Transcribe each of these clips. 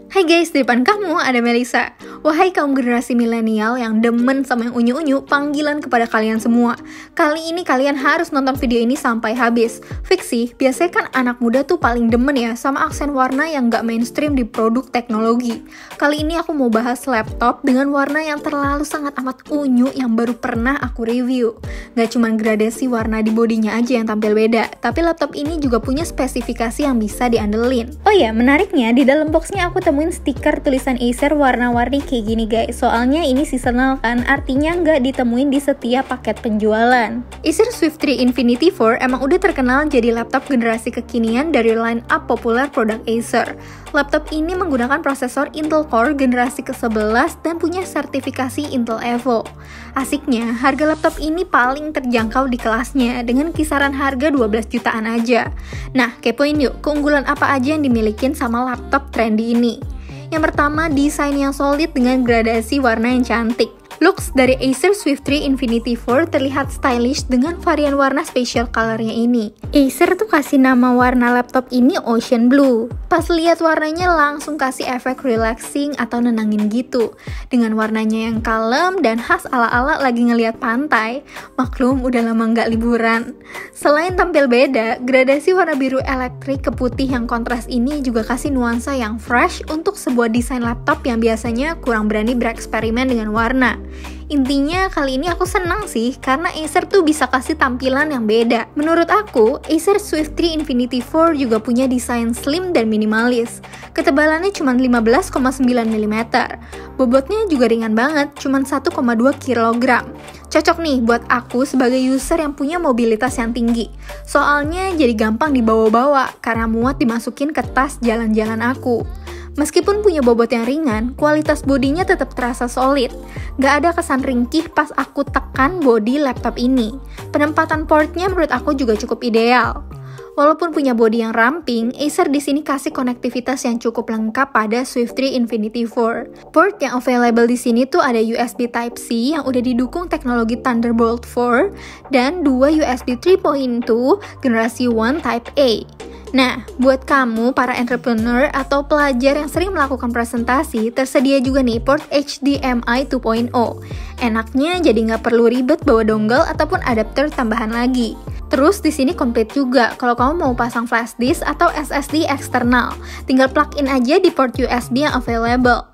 Hai guys, di depan kamu ada Melisa. Wahai kaum generasi milenial yang demen sama yang unyu-unyu, panggilan kepada kalian semua. Kali ini kalian harus nonton video ini sampai habis. Fix sih, biasanya kan anak muda tuh paling demen ya sama aksen warna yang gak mainstream di produk teknologi. Kali ini aku mau bahas laptop dengan warna yang terlalu sangat amat unyu yang baru pernah aku review. Gak cuma gradasi warna di bodinya aja yang tampil beda, tapi laptop ini juga punya spesifikasi yang bisa diandelin. Oh ya, menariknya di dalam boxnya aku temuin stiker tulisan Acer warna-warni kayak gini guys. Soalnya ini seasonal kan, artinya nggak ditemuin di setiap paket penjualan. Acer Swift 3 Infinity 4 emang udah terkenal jadi laptop generasi kekinian dari line up populer produk Acer. Laptop ini menggunakan prosesor Intel Core generasi ke-11 dan punya sertifikasi Intel Evo. Asiknya, harga laptop ini paling terjangkau di kelasnya dengan kisaran harga 12 jutaan aja. Nah, kepoin yuk, keunggulan apa aja yang dimilikin sama laptop trendy ini. Yang pertama, desain yang solid dengan gradasi warna yang cantik. Looks dari Acer Swift 3 Infinity 4 terlihat stylish dengan varian warna special colornya ini. Acer tuh kasih nama warna laptop ini Ocean Blue. Pas lihat warnanya langsung kasih efek relaxing atau nenangin gitu. Dengan warnanya yang kalem dan khas ala-ala lagi ngeliat pantai. Maklum udah lama nggak liburan. Selain tampil beda, gradasi warna biru elektrik ke putih yang kontras ini juga kasih nuansa yang fresh untuk sebuah desain laptop yang biasanya kurang berani bereksperimen dengan warna. Intinya kali ini aku senang sih karena Acer tuh bisa kasih tampilan yang beda. Menurut aku, Acer Swift 3 Infinity 4 juga punya desain slim dan minimalis. Ketebalannya cuma 15,9 mm. Bobotnya juga ringan banget, cuma 1,2 kg. Cocok nih buat aku sebagai user yang punya mobilitas yang tinggi. Soalnya jadi gampang dibawa-bawa karena muat dimasukin ke tas jalan-jalan aku. Meskipun punya bobot yang ringan, kualitas bodinya tetap terasa solid. Gak ada kesan ringkih pas aku tekan bodi laptop ini. Penempatan portnya menurut aku juga cukup ideal. Walaupun punya bodi yang ramping, Acer di sini kasih konektivitas yang cukup lengkap pada Swift 3 Infinity 4. Port yang available di sini tuh ada USB Type-C yang udah didukung teknologi Thunderbolt 4 dan 2 USB 3.2 generasi 1 Type A. Nah, buat kamu para entrepreneur atau pelajar yang sering melakukan presentasi, tersedia juga nih port HDMI 2.0. Enaknya jadi nggak perlu ribet bawa dongle ataupun adapter tambahan lagi. Terus di sini komplit juga kalau kamu mau pasang flash disk atau SSD eksternal, tinggal plug in aja di port USB yang available.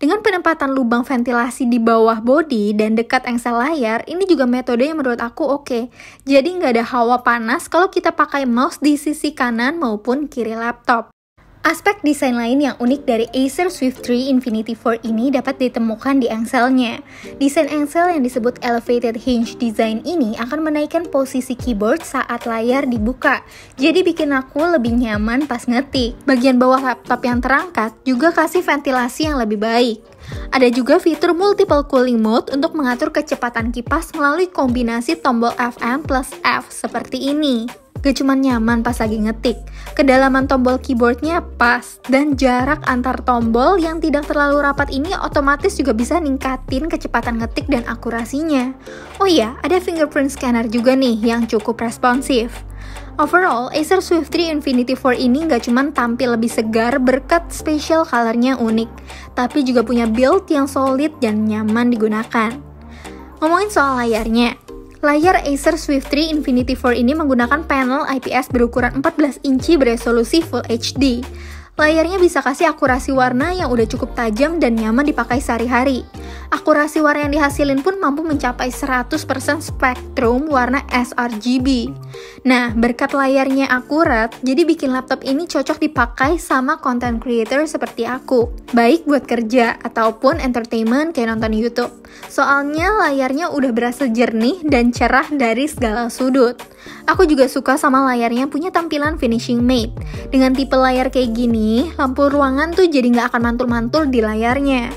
Dengan penempatan lubang ventilasi di bawah bodi dan dekat engsel layar, ini juga metode yang menurut aku oke. Jadi nggak ada hawa panas kalau kita pakai mouse di sisi kanan maupun kiri laptop. Aspek desain lain yang unik dari Acer Swift 3 Infinity 4 ini dapat ditemukan di engselnya. Desain engsel yang disebut elevated hinge design ini akan menaikkan posisi keyboard saat layar dibuka. Jadi bikin aku lebih nyaman pas ngetik. Bagian bawah laptop yang terangkat juga kasih ventilasi yang lebih baik. Ada juga fitur multiple cooling mode untuk mengatur kecepatan kipas melalui kombinasi tombol Fn plus F seperti ini. Gak cuma nyaman pas lagi ngetik, kedalaman tombol keyboardnya pas, dan jarak antar tombol yang tidak terlalu rapat ini otomatis juga bisa ningkatin kecepatan ngetik dan akurasinya. Oh iya, ada fingerprint scanner juga nih yang cukup responsif. Overall, Acer Swift 3 Infinity 4 ini gak cuma tampil lebih segar berkat special colornya unik, tapi juga punya build yang solid dan nyaman digunakan. Ngomongin soal layarnya, layar Acer Swift 3 Infinity 4 ini menggunakan panel IPS berukuran 14 inci beresolusi Full HD. Layarnya bisa kasih akurasi warna yang udah cukup tajam dan nyaman dipakai sehari-hari. Akurasi warna yang dihasilin pun mampu mencapai 100% spektrum warna sRGB. Nah, berkat layarnya akurat, jadi bikin laptop ini cocok dipakai sama content creator seperti aku. Baik buat kerja ataupun entertainment kayak nonton YouTube. Soalnya layarnya udah berasa jernih dan cerah dari segala sudut. Aku juga suka sama layarnya punya tampilan finishing matte. Dengan tipe layar kayak gini, lampu ruangan tuh jadi nggak akan mantul-mantul di layarnya.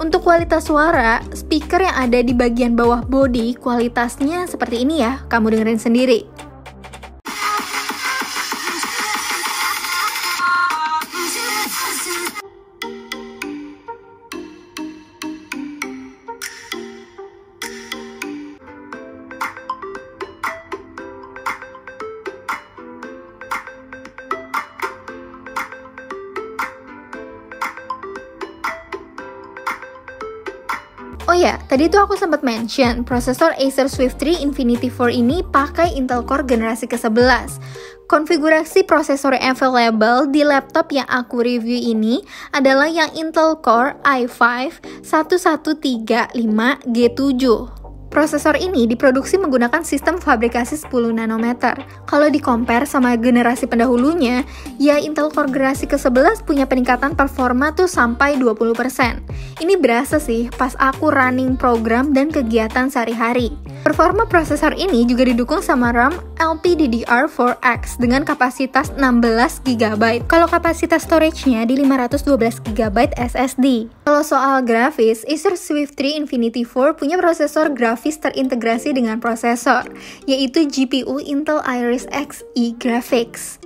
Untuk kualitas suara, speaker yang ada di bagian bawah bodi kualitasnya seperti ini ya, kamu dengerin sendiri. Oh ya, tadi tuh aku sempat mention prosesor Acer Swift 3 Infinity 4 ini pakai Intel Core generasi ke-11. Konfigurasi prosesor available di laptop yang aku review ini adalah yang Intel Core i5 1135G7. Prosesor ini diproduksi menggunakan sistem fabrikasi 10 nanometer. Kalau di-compare sama generasi pendahulunya, ya Intel Core generasi ke-11 punya peningkatan performa tuh sampai 20%. Ini berasa sih pas aku running program dan kegiatan sehari-hari. Performa prosesor ini juga didukung sama RAM LPDDR4X dengan kapasitas 16GB. Kalau kapasitas storage-nya di 512GB SSD. Kalau soal grafis, Acer Swift 3 Infinity 4 punya prosesor grafis terintegrasi dengan prosesor, yaitu GPU Intel Iris Xe Graphics.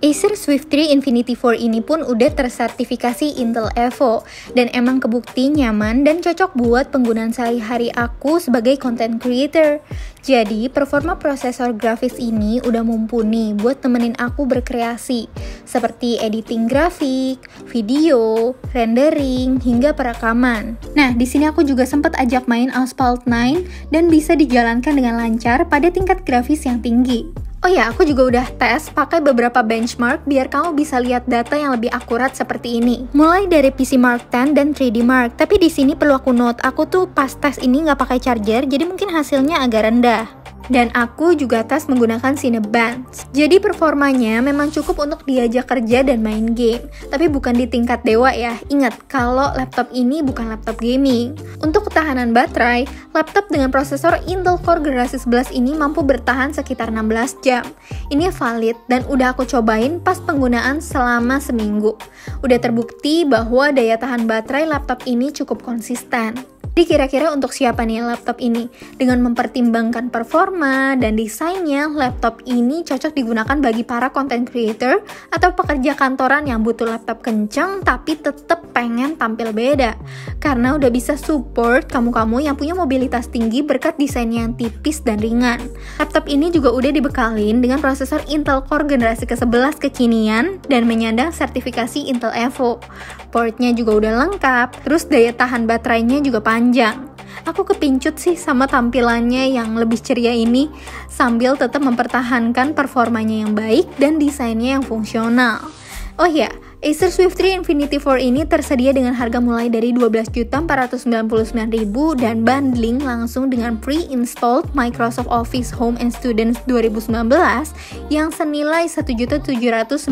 Acer Swift 3 Infinity 4 ini pun udah tersertifikasi Intel Evo dan emang kebukti nyaman dan cocok buat penggunaan sehari-hari aku sebagai content creator. Jadi, performa prosesor grafis ini udah mumpuni buat temenin aku berkreasi, seperti editing grafik, video, rendering, hingga perekaman. Nah, di sini aku juga sempat ajak main Asphalt 9 dan bisa dijalankan dengan lancar pada tingkat grafis yang tinggi. Oh ya, aku juga udah tes pakai beberapa benchmark biar kamu bisa lihat data yang lebih akurat seperti ini. Mulai dari PC Mark 10 dan 3D Mark, tapi di sini perlu aku note, aku tuh pas tes ini nggak pakai charger, jadi mungkin hasilnya agak rendah. Dan aku juga tes menggunakan Cinebench. Jadi performanya memang cukup untuk diajak kerja dan main game, tapi bukan di tingkat dewa ya. Ingat, kalau laptop ini bukan laptop gaming. Untuk ketahanan baterai, laptop dengan prosesor Intel Core generasi 11 ini mampu bertahan sekitar 16 jam. Ini valid dan udah aku cobain pas penggunaan selama seminggu. Udah terbukti bahwa daya tahan baterai laptop ini cukup konsisten. Jadi kira-kira untuk siapa nih laptop ini? Dengan mempertimbangkan performa dan desainnya, laptop ini cocok digunakan bagi para content creator atau pekerja kantoran yang butuh laptop kenceng tapi tetap pengen tampil beda. Karena udah bisa support kamu-kamu yang punya mobilitas tinggi berkat desainnya yang tipis dan ringan. Laptop ini juga udah dibekalin dengan prosesor Intel Core generasi ke-11 kekinian dan menyandang sertifikasi Intel Evo. Portnya juga udah lengkap, terus daya tahan baterainya juga panjang. Aku kepincut sih sama tampilannya yang lebih ceria ini, sambil tetap mempertahankan performanya yang baik dan desainnya yang fungsional. Oh ya, Acer Swift 3 Infinity 4 ini tersedia dengan harga mulai dari Rp12.499.000 dan bundling langsung dengan pre-installed Microsoft Office Home and Students 2019 yang senilai Rp1.799.000.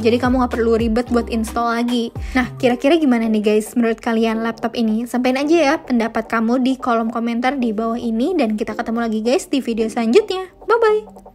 Jadi kamu gak perlu ribet buat install lagi. Nah, kira-kira gimana nih guys menurut kalian laptop ini? Sampaikan aja ya pendapat kamu di kolom komentar di bawah ini dan kita ketemu lagi guys di video selanjutnya. Bye-bye!